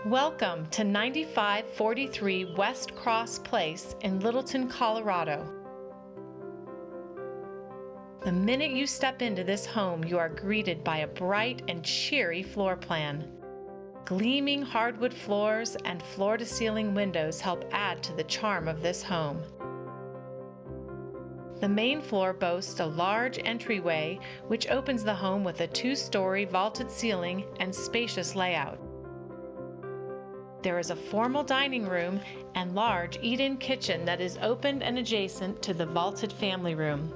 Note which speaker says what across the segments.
Speaker 1: Welcome to 9543 West Cross Place in Littleton, Colorado. The minute you step into this home, you are greeted by a bright and cheery floor plan. Gleaming hardwood floors and floor-to-ceiling windows help add to the charm of this home. The main floor boasts a large entryway which opens the home with a two-story vaulted ceiling and spacious layout. There is a formal dining room and large eat-in kitchen that is open and adjacent to the vaulted family room.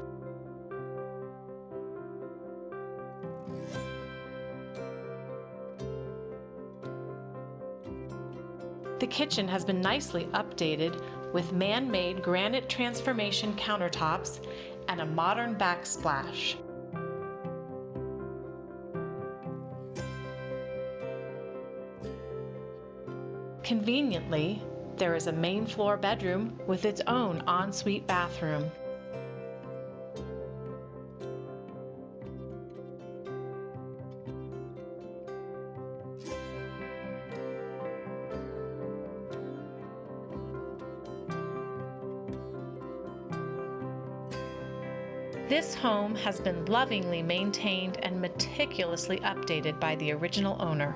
Speaker 1: The kitchen has been nicely updated with man-made granite transformation countertops and a modern backsplash. Conveniently, there is a main floor bedroom with its own ensuite bathroom. This home has been lovingly maintained and meticulously updated by the original owner.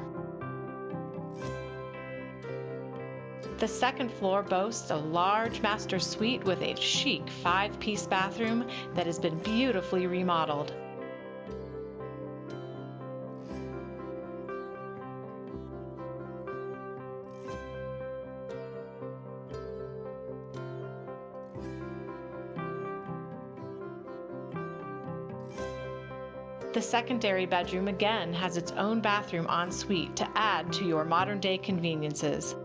Speaker 1: The second floor boasts a large master suite with a chic 5-piece bathroom that has been beautifully remodeled. The secondary bedroom again has its own bathroom en suite to add to your modern-day conveniences.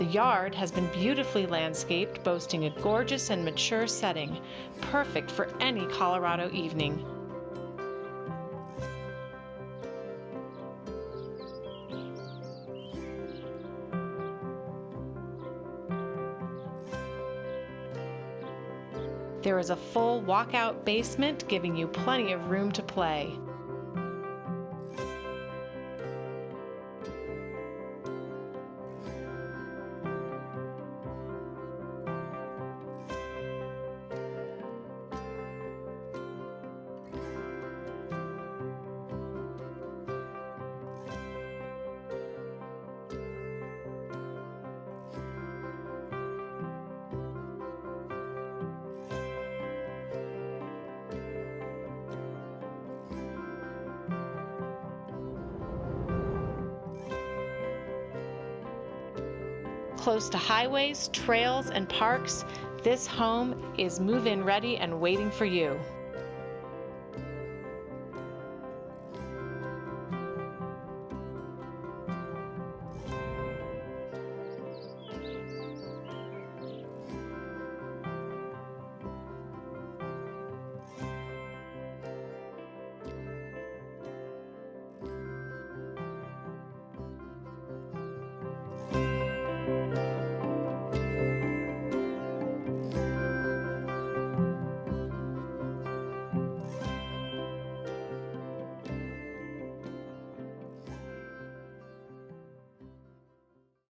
Speaker 1: The yard has been beautifully landscaped, boasting a gorgeous and mature setting, perfect for any Colorado evening. There is a full walkout basement, giving you plenty of room to play. Close to highways, trails, and parks, this home is move-in ready and waiting for you.